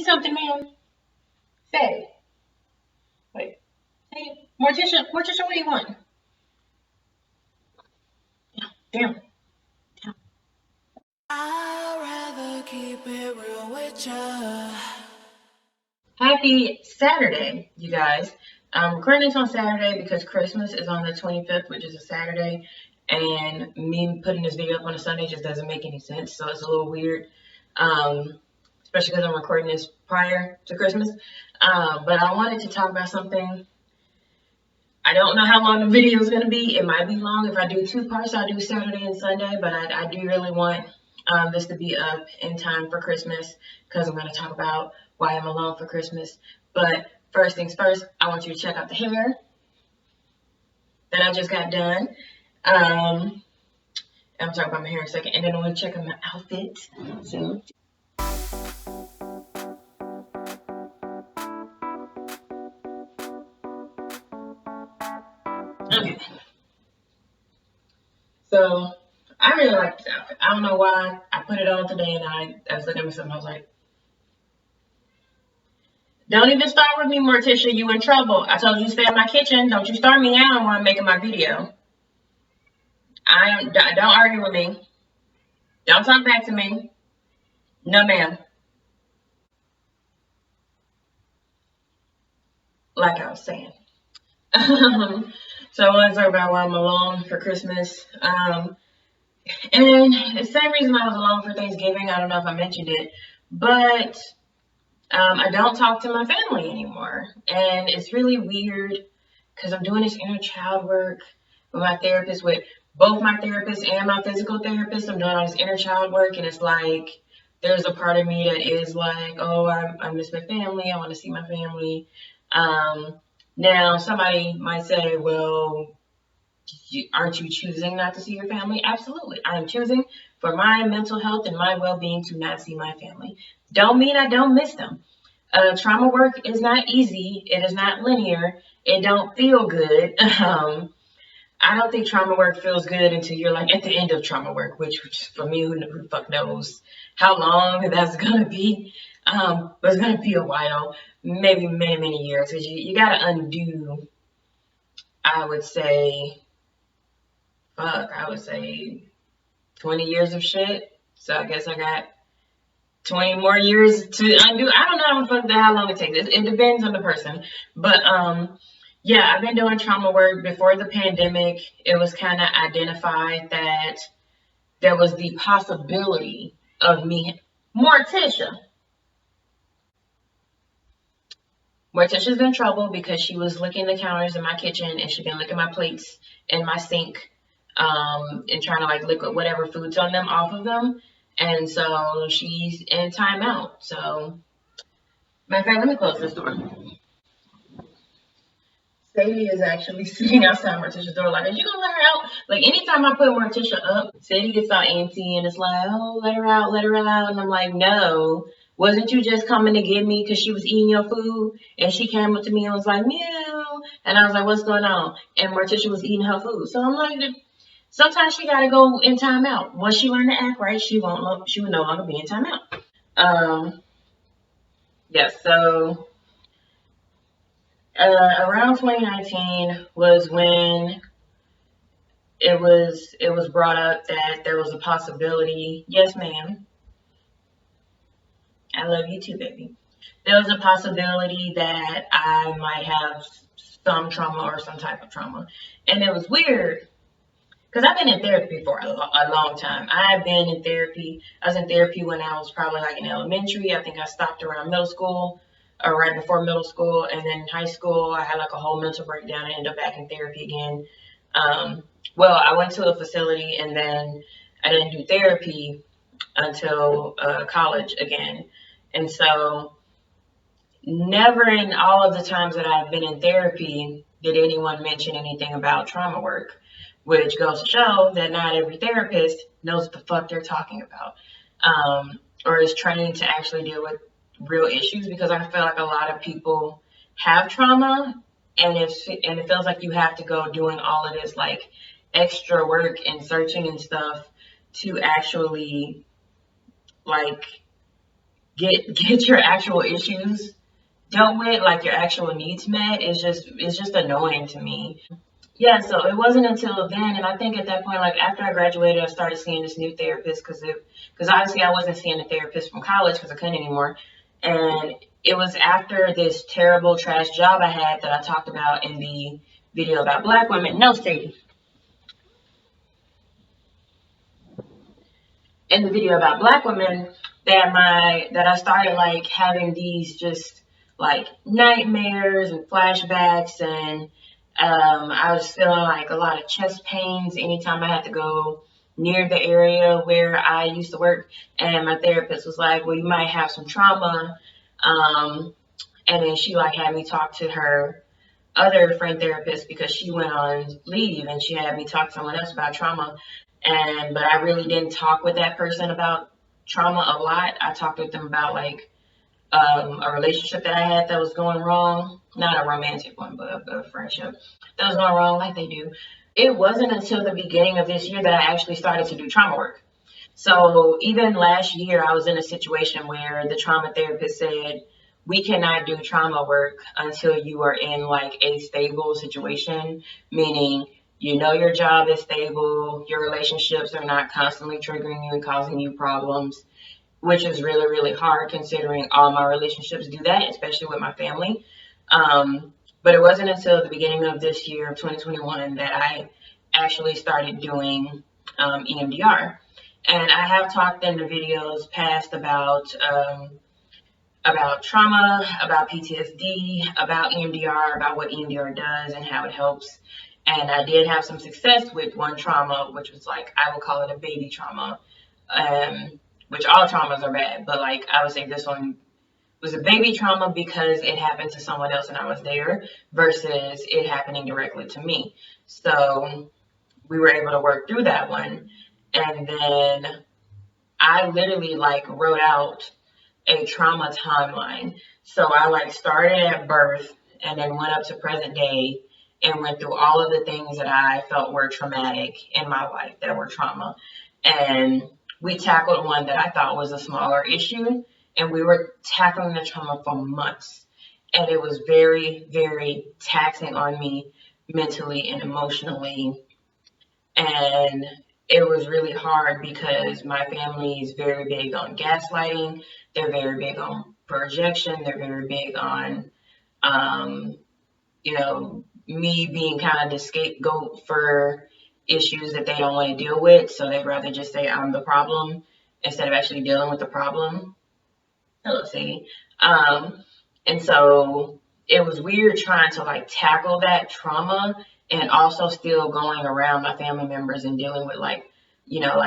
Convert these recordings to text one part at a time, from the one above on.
something, ma'am? Say. Wait. Hey, Morticia, what do you want? Damn. I'd rather keep it real with ya. Happy Saturday, you guys. I'm recording this on Saturday because Christmas is on the 25th, which is a Saturday, and me putting this video up on a Sunday just doesn't make any sense, so it's a little weird, especially because I'm recording this prior to Christmas. But I wanted to talk about something. I don't know how long the video is going to be. It might be long. If I do two parts, I'll do Saturday and Sunday, but I do really want this to be up in time for Christmas because I'm going to talk about why I'm alone for Christmas. But first things first, I want you to check out the hair that I just got done. I'm talking about my hair in a second, and then I want to check out my outfit. So. Okay. So I really like this outfit. I don't know why. I put it on today and I was looking at myself and I was like, don't even start with me, Morticia. You in trouble. I told you to stay in my kitchen. Don't you start me out while I'm making my video. Don't argue with me. Don't talk back to me. No, ma'am. Like I was saying. So I want to talk about why I'm alone for Christmas. And the same reason I was alone for Thanksgiving. I don't know if I mentioned it, but I don't talk to my family anymore. And it's really weird because I'm doing this inner child work with my therapist, with both my therapist and my physical therapist. I'm doing all this inner child work, and it's like there's a part of me that is like, oh, I miss my family. I want to see my family. Now, somebody might say, well, aren't you choosing not to see your family? Absolutely. I am choosing for my mental health and my well-being to not see my family. Don't mean I don't miss them. Trauma work is not easy. It is not linear. It don't feel good. I don't think trauma work feels good until you're like at the end of trauma work, which for me, who the fuck knows how long that's going to be. But it's going to be a while, maybe many, many years, because you got to undo, I would say 20 years of shit. So I guess I got 20 more years to undo. I don't know how long it takes. It depends on the person. But yeah, I've been doing trauma work before the pandemic. It was kind of identified that there was the possibility of me. Morticia's in trouble because she was licking the counters in my kitchen and she's been licking my plates and my sink and trying to like lick whatever food's on them off of them. And so she's in timeout. So, matter of fact, let me close this door. Sadie is actually sitting outside Morticia's door like, are you gonna let her out? Like anytime I put Morticia up, Sadie gets all antsy and it's like, oh, let her out. And I'm like, no. Wasn't you just coming to get me because she was eating your food? And she came up to me and was like, meow. And I was like, what's going on? And Morticia was eating her food. So I'm like, sometimes she got to go in timeout. Once she learned to act right, she would no longer be in timeout. Yeah, so around 2019 was when it was brought up that there was a possibility. Yes, ma'am. I love you too, baby. There was a possibility that I might have some trauma or some type of trauma. And it was weird because I've been in therapy for a long time. I've been in therapy. I was in therapy when I was probably like in elementary. I think I stopped around middle school or right before middle school. And then in high school, I had like a whole mental breakdown and ended up back in therapy again. Well, I went to a facility and then I didn't do therapy until college again. And so never in all of the times that I've been in therapy did anyone mention anything about trauma work, which goes to show that not every therapist knows what the fuck they're talking about, or is trained to actually deal with real issues, because I feel like a lot of people have trauma and it feels like you have to go doing all of this like extra work and searching and stuff to actually like get your actual issues dealt with, like your actual needs met, is just annoying to me. Yeah, so it wasn't until then, and I think at that point, like after I graduated, I started seeing this new therapist because obviously I wasn't seeing a therapist from college because I couldn't anymore, and it was after this terrible trash job I had that I talked about in the video about Black women. No, Sadie. In the video about Black women, that I started like having these just like nightmares and flashbacks, and I was feeling like a lot of chest pains anytime I had to go near the area where I used to work. And my therapist was like, "Well, you might have some trauma." Um, and then she like had me talk to her other friend therapist because she went on leave, and she had me talk to someone else about trauma. But I really didn't talk with that person about trauma a lot. I talked with them about like a relationship that I had that was going wrong, not a romantic one, but a friendship that was going wrong, like they do. It wasn't until the beginning of this year that I actually started to do trauma work. So even last year, I was in a situation where the trauma therapist said, "We cannot do trauma work until you are in like a stable situation," meaning you know your job is stable, your relationships are not constantly triggering you and causing you problems, which is really, really hard considering all my relationships do that, especially with my family. But it wasn't until the beginning of this year, of 2021, that I actually started doing EMDR. And I have talked in the videos past about trauma, about PTSD, about EMDR, about what EMDR does and how it helps. And I did have some success with one trauma, which was like, I would call it a baby trauma, which all traumas are bad, but like I would say this one was a baby trauma because it happened to someone else and I was there versus it happening directly to me. So we were able to work through that one. And then I literally like wrote out a trauma timeline. So I like started at birth and then went up to present day and went through all of the things that I felt were traumatic in my life that were trauma. And we tackled one that I thought was a smaller issue, and we were tackling the trauma for months. And it was very, very taxing on me mentally and emotionally. And it was really hard because my family is very big on gaslighting. They're very big on projection. They're very big on, me being kind of the scapegoat for issues that they don't want to deal with. So they'd rather just say I'm the problem instead of actually dealing with the problem. Hello, Sadie. And so it was weird trying to like tackle that trauma and also still going around my family members and dealing with like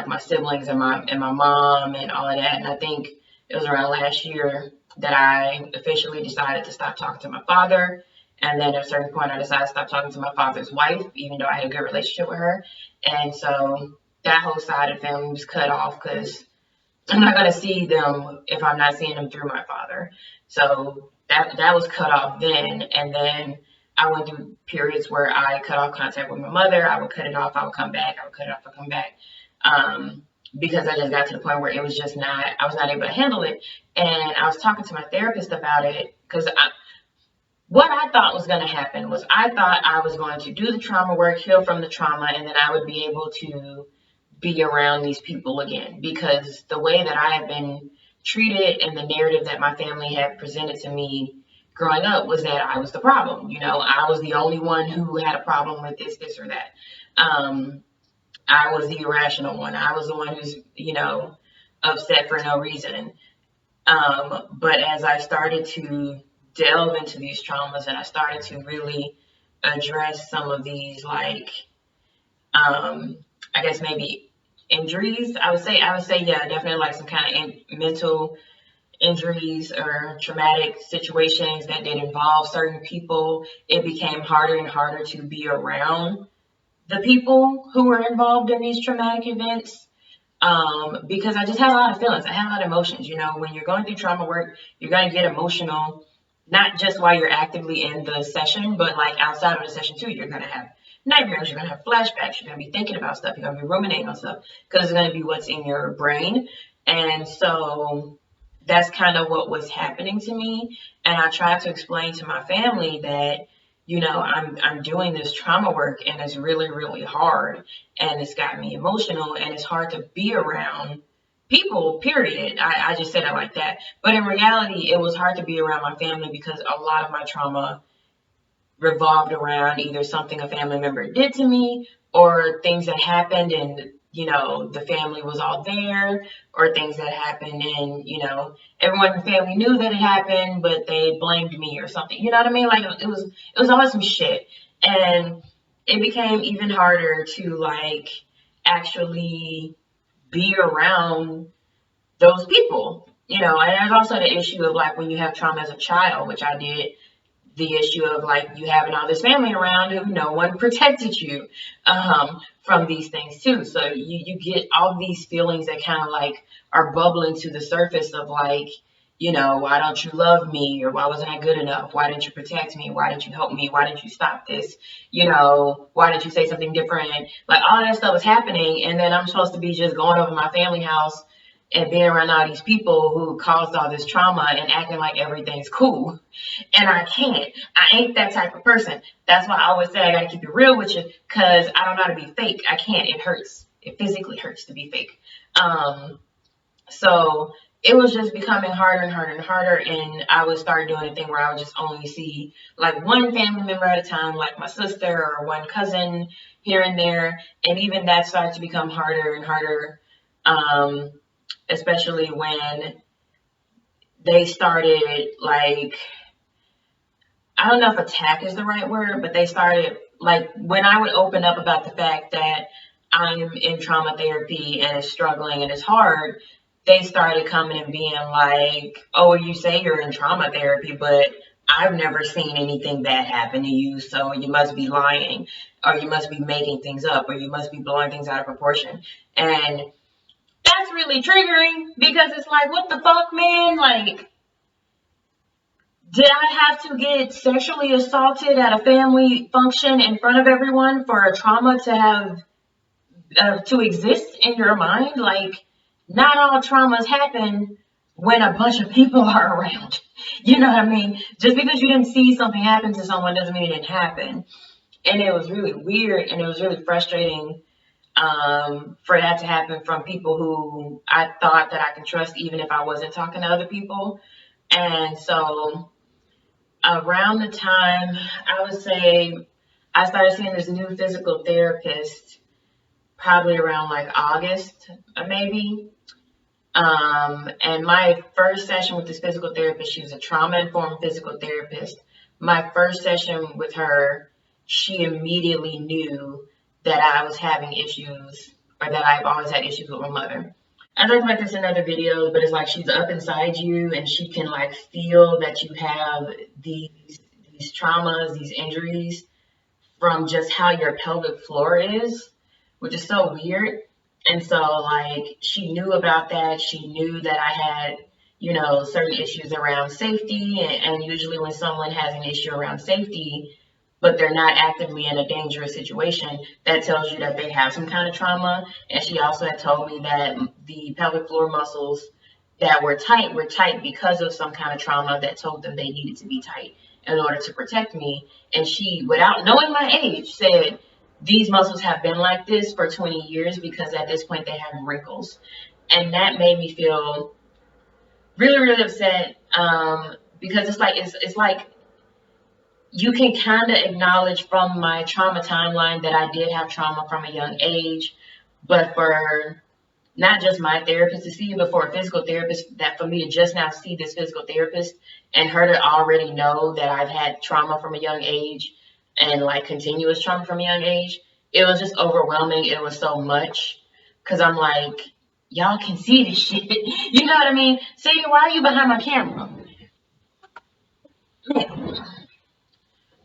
my siblings and my mom and all of that. And I think it was around last year that I officially decided to stop talking to my father. And then at a certain point, I decided to stop talking to my father's wife, even though I had a good relationship with her. And so that whole side of the family was cut off because I'm not going to see them if I'm not seeing them through my father. So that was cut off then. And then I went through periods where I cut off contact with my mother. I would cut it off. I would come back. I would cut it off. I would come back. Because I just got to the point where it was just I was not able to handle it. And I was talking to my therapist about it because what I thought was going to happen was I thought I was going to do the trauma work, heal from the trauma, and then I would be able to be around these people again. Because the way that I had been treated and the narrative that my family had presented to me growing up was that I was the problem. I was the only one who had a problem with this, or that. I was the irrational one. I was the one who's, upset for no reason. But as I started to delve into these traumas and I started to really address some of these, like, I guess maybe injuries, I would say, yeah, definitely like some kind of mental injuries or traumatic situations that did involve certain people, it became harder and harder to be around the people who were involved in these traumatic events. Because I just had a lot of feelings. I had a lot of emotions. When you're going through trauma work, you're going to get emotional, not just while you're actively in the session, but like outside of the session too. You're going to have nightmares. You're going to have flashbacks. You're going to be thinking about stuff. You're going to be ruminating on stuff because it's going to be what's in your brain. And so that's kind of what was happening to me. And I tried to explain to my family that, I'm doing this trauma work and it's really, really hard and it's got me emotional and it's hard to be around people, period. I just said it like that. But in reality, it was hard to be around my family because a lot of my trauma revolved around either something a family member did to me or things that happened and the family was all there, or things that happened and everyone in the family knew that it happened but they blamed me or something. You know what I mean? Like it was always some shit. And it became even harder to like actually be around those people. And there's also the issue of like when you have trauma as a child, which I did, the issue of like you having all this family around who no one protected you from these things too. So you get all these feelings that kind of like are bubbling to the surface of like, why don't you love me? Or why wasn't I good enough? Why didn't you protect me? Why didn't you help me? Why didn't you stop this? Why didn't you say something different? Like all that stuff is happening. And then I'm supposed to be just going over my family house and being around all these people who caused all this trauma and acting like everything's cool. And I can't. I ain't that type of person. That's why I always say I gotta keep it real with you, because I don't know how to be fake. I can't. It hurts. It physically hurts to be fake. So it was just becoming harder and harder and harder. And I would start doing a thing where I would just only see like one family member at a time, like my sister or one cousin here and there. And even that started to become harder and harder. Especially when they started like, I don't know if attack is the right word, but they started like when I would open up about the fact that I'm in trauma therapy and it's struggling and it's hard, they started coming and being like, oh, you say you're in trauma therapy, but I've never seen anything bad happen to you, so you must be lying, or you must be making things up, or you must be blowing things out of proportion. And that's really triggering because it's like, what the fuck, man? Like, did I have to get sexually assaulted at a family function in front of everyone for a trauma to have to exist in your mind? Like, not all traumas happen when a bunch of people are around. You know what I mean? Just because you didn't see something happen to someone doesn't mean it didn't happen. And it was really weird and it was really frustrating for that to happen from people who I thought that I could trust, even if I wasn't talking to other people. And so around the time, I would say I started seeing this new physical therapist probably around like August, maybe. And my first session with this physical therapist, she was a trauma-informed physical therapist. My first session with her, she immediately knew that I was having issues, or that I've always had issues with my mother. I talked about this in other videos, but it's like she's up inside you and she can like feel that you have these traumas, these injuries from just how your pelvic floor is, which is so weird. And so like she knew about that. She knew that I had, certain issues around safety. And usually when someone has an issue around safety, but they're not actively in a dangerous situation, that tells you that they have some kind of trauma. And she also had told me that the pelvic floor muscles that were tight because of some kind of trauma that told them they needed to be tight in order to protect me. And she, without knowing my age, said, these muscles have been like this for 20 years because at this point they have wrinkles. And that made me feel really, really upset because it's like you can kind of acknowledge from my trauma timeline that I did have trauma from a young age, but for not just my therapist to see, but for a physical therapist, that for me to just now see this physical therapist and her to already know that I've had trauma from a young age and like continuous trauma from a young age, it was just overwhelming. It was so much because I'm like, y'all can see this shit. You know what I mean? Sadie, why are you behind my camera? Yeah.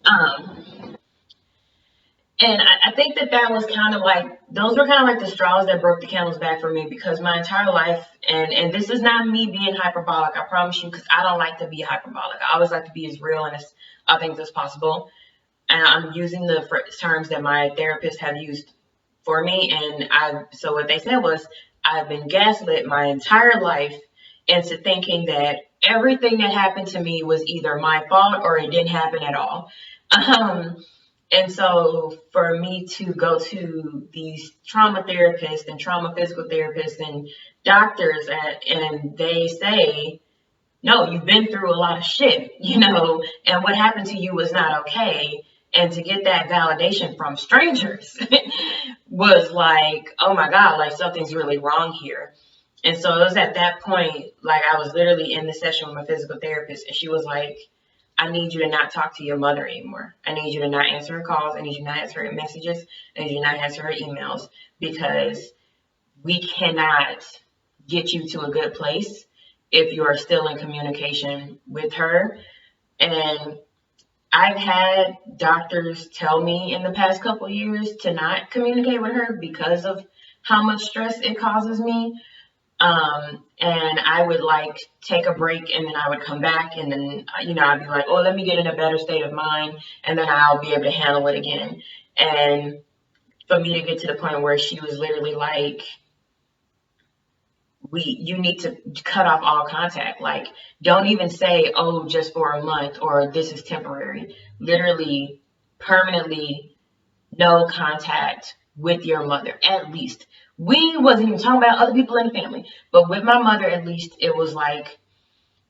Um, And I think that was kind of like, those were kind of like the straws that broke the camel's back for me, because my entire life, and this is not me being hyperbolic, I promise you, because I don't like to be hyperbolic. I always like to be as real and as authentic as possible. And I'm using the terms that my therapists have used for me. And so what they said was, I've been gaslit my entire life into thinking that everything that happened to me was either my fault or it didn't happen at all. Um, and so for me to go to these trauma therapists and trauma physical therapists and doctors, and they say, no, you've been through a lot of shit, and what happened to you was not okay. And to get that validation from strangers was like, oh my God, like something's really wrong here. And so it was at that point, like I was literally in the session with my physical therapist, and she was like, I need you to not talk to your mother anymore. I need you to not answer her calls. I need you to not answer her messages. I need you to not answer her emails, because we cannot get you to a good place if you are still in communication with her. And I've had doctors tell me in the past couple years to not communicate with her because of how much stress it causes me. And I would like take a break, and then I would come back, and then, I'd be like, oh, let me get in a better state of mind, and then I'll be able to handle it again. And for me to get to the point where she was literally like, you need to cut off all contact. Like, don't even say, oh, just for a month, or this is temporary. Literally, permanently, no contact with your mother, at least. We wasn't even talking about other people in the family, but with my mother, at least, it was like,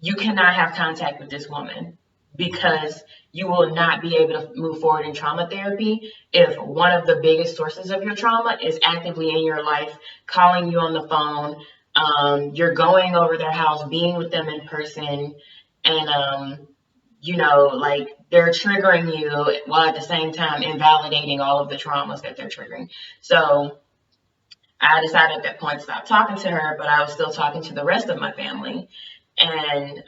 you cannot have contact with this woman, because you will not be able to move forward in trauma therapy if one of the biggest sources of your trauma is actively in your life, calling you on the phone. You're going over their house, being with them in person, and like they're triggering you while at the same time invalidating all of the traumas that they're triggering. So I decided at that point to stop talking to her, but I was still talking to the rest of my family. And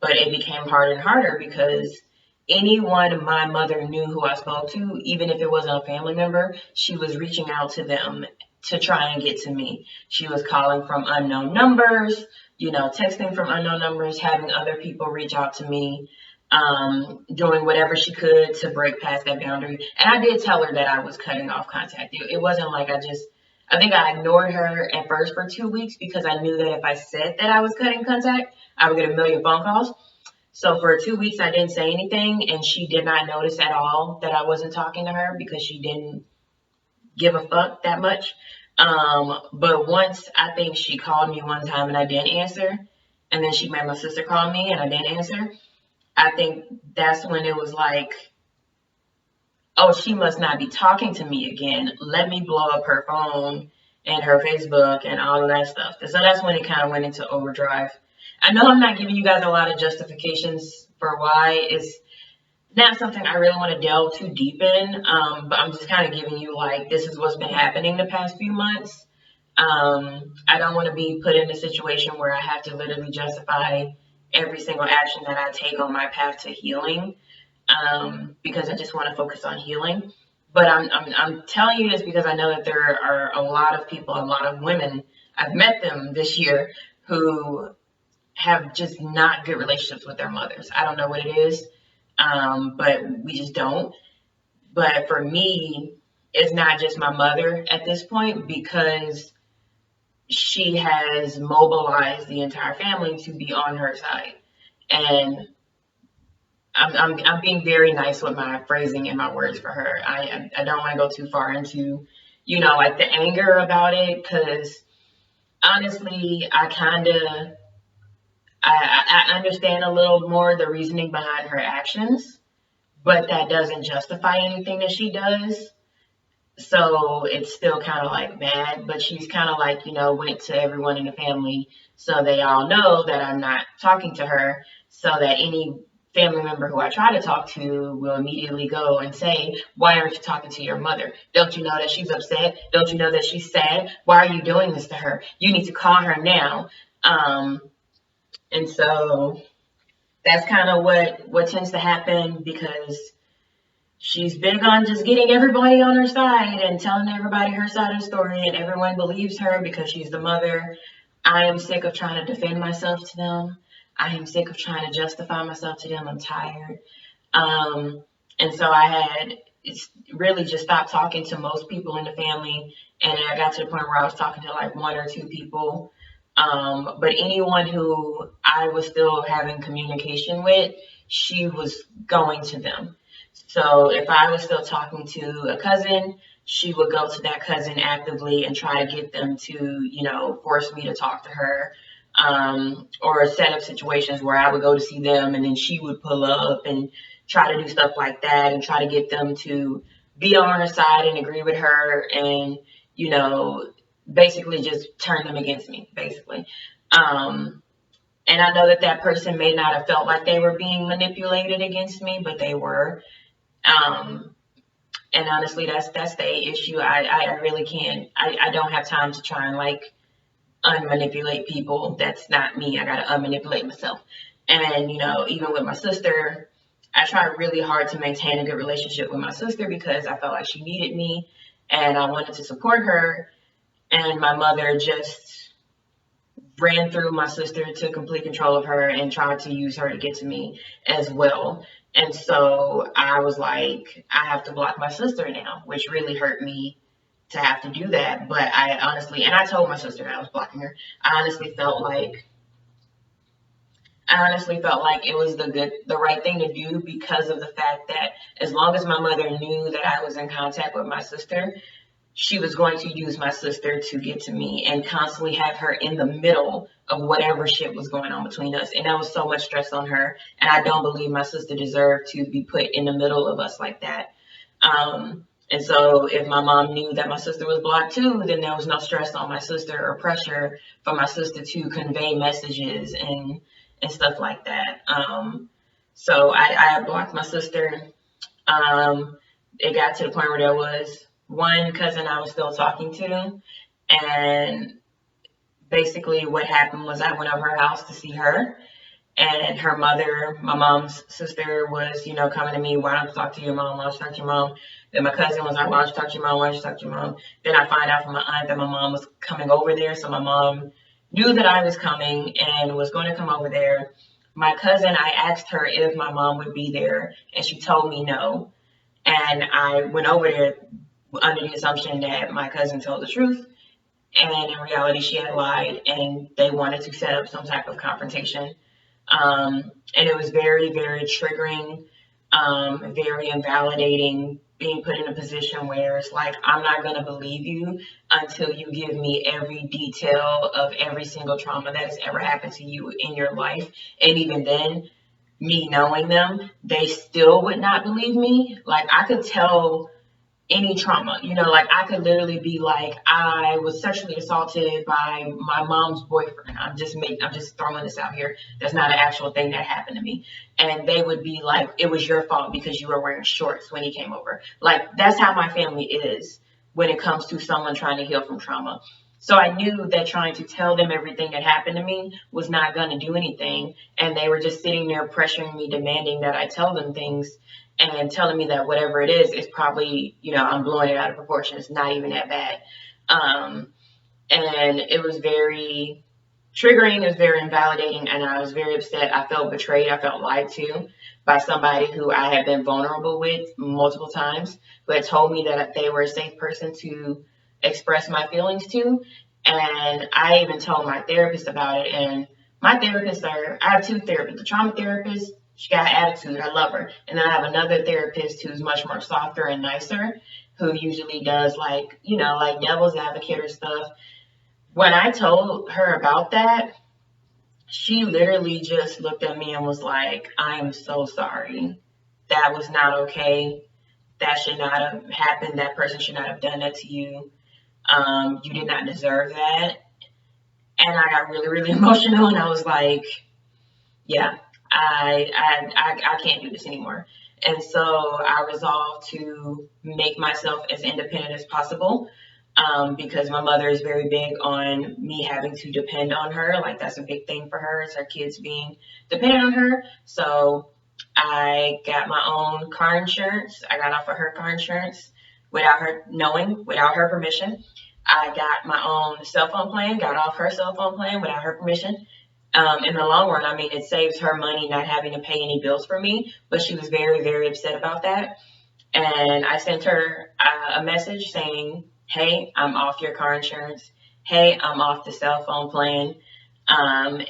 but it became harder and harder, because anyone my mother knew who I spoke to, even if it wasn't a family member, she was reaching out to them to try and get to me. She was calling from unknown numbers, texting from unknown numbers, having other people reach out to me, doing whatever she could to break past that boundary. And I did tell her that I was cutting off contact. It wasn't like I think I ignored her at first for 2 weeks, because I knew that if I said that I was cutting contact, I would get a million phone calls. So for 2 weeks, I didn't say anything, and she did not notice at all that I wasn't talking to her, because she didn't give a fuck that much. But once, I think she called me one time and I didn't answer, and then she made my sister call me and I didn't answer. I think that's when it was like, oh, she must not be talking to me again. Let me blow up her phone and her Facebook and all of that stuff. So that's when it kind of went into overdrive. I know I'm not giving you guys a lot of justifications for why. It's not something I really want to delve too deep in, but I'm just kind of giving you, like, this is what's been happening the past few months. I don't want to be put in a situation where I have to literally justify every single action that I take on my path to healing, because I just want to focus on healing. But I'm telling you this because I know that there are a lot of people, a lot of women, I've met them this year, who have just not good relationships with their mothers. I don't know what it is, but we just don't. But for me, it's not just my mother at this point, because she has mobilized the entire family to be on her side. And I'm being very nice with my phrasing and my words for her. I don't want to go too far into, like the anger about it, because honestly, I understand a little more the reasoning behind her actions, but that doesn't justify anything that she does. So it's still kind of like bad, but she's kind of like, went to everyone in the family so they all know that I'm not talking to her, so that any family member who I try to talk to will immediately go and say, why aren't you talking to your mother? Don't you know that she's upset? Don't you know that she's sad? Why are you doing this to her? You need to call her now. And so that's kind of what tends to happen, because she's big on just getting everybody on her side and telling everybody her side of the story, and everyone believes her because she's the mother. I am sick of trying to defend myself to them. I am sick of trying to justify myself to them. I'm tired. And so I had really just stopped talking to most people in the family, and I got to the point where I was talking to like one or two people. But anyone who I was still having communication with, she was going to them. So if I was still talking to a cousin, she would go to that cousin actively and try to get them to, force me to talk to her. Or set up situations where I would go to see them and then she would pull up and try to do stuff like that and try to get them to be on her side and agree with her and, you know, basically just turn them against me, basically. Um, and I know that that person may not have felt like they were being manipulated against me, but they were. Um, and honestly, that's the issue. I really can't. I don't have time to try and like unmanipulate people. That's not me. I gotta unmanipulate myself. And even with my sister, I tried really hard to maintain a good relationship with my sister because I felt like she needed me and I wanted to support her. And my mother just ran through my sister, took complete control of her, and tried to use her to get to me as well. And so I was like, I have to block my sister now, which really hurt me to have to do that. But I honestly, and I told my sister that I was blocking her. I honestly felt like it was the right thing to do because of the fact that as long as my mother knew that I was in contact with my sister, she was going to use my sister to get to me and constantly have her in the middle of whatever shit was going on between us. And that was so much stress on her. And I don't believe my sister deserved to be put in the middle of us like that. And so if my mom knew that my sister was blocked too, then there was no stress on my sister or pressure for my sister to convey messages and stuff like that. So I blocked my sister. It got to the point where there was one cousin I was still talking to, and basically what happened was I went over her house to see her, and her mother, my mom's sister, was, coming to me, why don't you talk to your mom? Why don't you talk to your mom? Then my cousin was like, why don't you talk to your mom? Why don't you talk to your mom? Then I find out from my aunt that my mom was coming over there. So my mom knew that I was coming and was going to come over there. My cousin, I asked her if my mom would be there, and she told me no. And I went over there under the assumption that my cousin told the truth. And in reality, she had lied, and they wanted to set up some type of confrontation. And it was very, very triggering, very invalidating, being put in a position where it's like, I'm not going to believe you until you give me every detail of every single trauma that has ever happened to you in your life. And even then, me knowing them, they still would not believe me. Like, I could tell any trauma, like I could literally be like, I was sexually assaulted by my mom's boyfriend. I'm just throwing this out here. That's not an actual thing that happened to me. And they would be like, it was your fault because you were wearing shorts when he came over. Like, that's how my family is when it comes to someone trying to heal from trauma. So I knew that trying to tell them everything that happened to me was not going to do anything. And they were just sitting there pressuring me, demanding that I tell them things and telling me that whatever it is probably, I'm blowing it out of proportion. It's not even that bad. And it was very triggering. It was very invalidating. And I was very upset. I felt betrayed. I felt lied to by somebody who I had been vulnerable with multiple times, who had told me that they were a safe person to express my feelings to. And I even told my therapist about it. And my therapist, I have two therapists, the trauma therapist. She got attitude. I love her. And then I have another therapist who's much more softer and nicer, who usually does like devil's advocate or stuff. When I told her about that, she literally just looked at me and was like, I am so sorry. That was not okay. That should not have happened. That person should not have done that to you. You did not deserve that. And I got really, really emotional, and I was like, yeah, I can't do this anymore. And so I resolved to make myself as independent as possible, because my mother is very big on me having to depend on her. Like, that's a big thing for her, is her kids being dependent on her. So I got my own car insurance. I got off of her car insurance without her knowing, without her permission. I got my own cell phone plan, got off her cell phone plan without her permission. In the long run, I mean, it saves her money not having to pay any bills for me, but she was very, very upset about that. And I sent her a message saying, hey, I'm off your car insurance. hey, I'm off the cell phone plan. Um,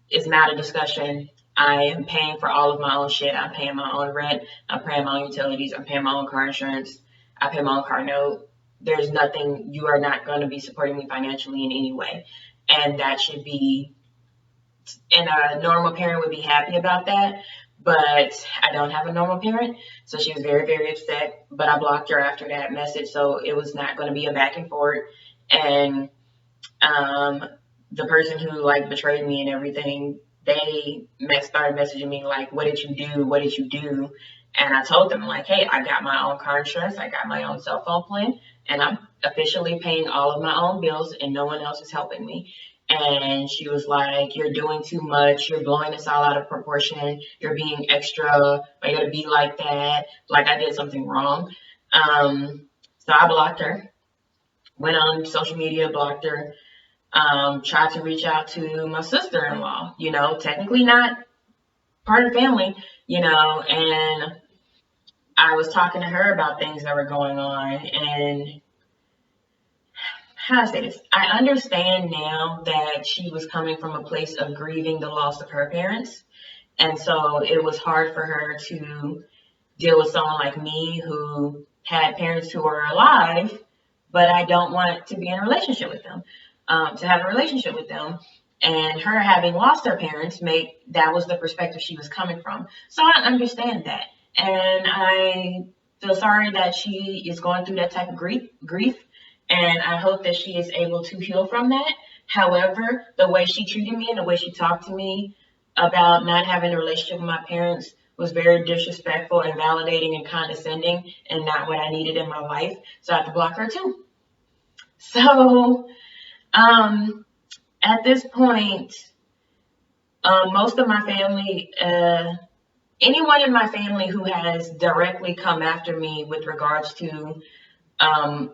it's not a discussion. I am paying for all of my own shit. I'm paying my own rent. I'm paying my own utilities. I'm paying my own car insurance. I pay my own car note. There's nothing, you are not going to be supporting me financially in any way. And that should be, and a normal parent would be happy about that. But I don't have a normal parent. So she was very, very upset. But I blocked her after that message. So it was not going to be a back and forth. And um, the person who like betrayed me and everything, they started messaging me like, "What did you do? What did you do?" And I told them like, "Hey, I got my own car insurance. I got my own cell phone plan, and I'm officially paying all of my own bills, and no one else is helping me." And she was like, "You're doing too much. You're blowing this all out of proportion. You're being extra. Why you gotta be like that? Like I did something wrong." So I blocked her. Went on social media, blocked her. Tried to reach out to my sister-in-law, technically not part of the family, and I was talking to her about things that were going on. And how to say this, I understand now that she was coming from a place of grieving the loss of her parents. And so it was hard for her to deal with someone like me who had parents who were alive, but I don't want to be in a relationship with them, to have a relationship with them. And her having lost her parents that was the perspective she was coming from. So I understand that. And I feel sorry that she is going through that type of grief. And I hope that she is able to heal from that. However, the way she treated me and the way she talked to me about not having a relationship with my parents was very disrespectful, invalidating, and condescending, and not what I needed in my life. So I have to block her too. So at this point, most of my family, anyone in my family who has directly come after me with regards to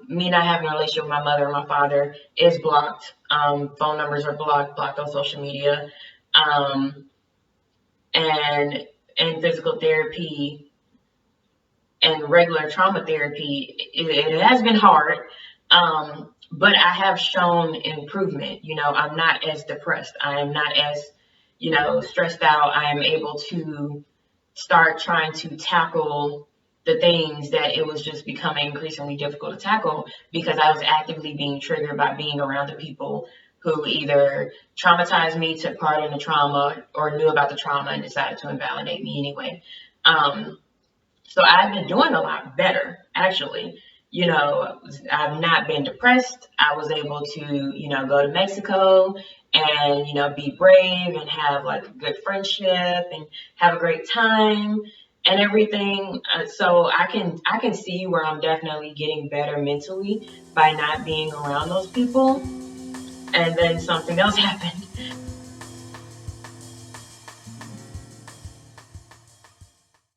me not having a relationship with my mother or my father is blocked. Phone numbers are blocked on social media. Um, and physical therapy and regular trauma therapy, it has been hard. But I have shown improvement. I'm not as depressed. I am not as, stressed out. I am able to start trying to tackle the things that it was just becoming increasingly difficult to tackle because I was actively being triggered by being around the people who either traumatized me, took part in the trauma, or knew about the trauma and decided to invalidate me anyway. So I've been doing a lot better, actually. I've not been depressed. I was able to, go to Mexico and, be brave and have like a good friendship and have a great time and everything. So I can see where I'm definitely getting better mentally by not being around those people. And then something else happened.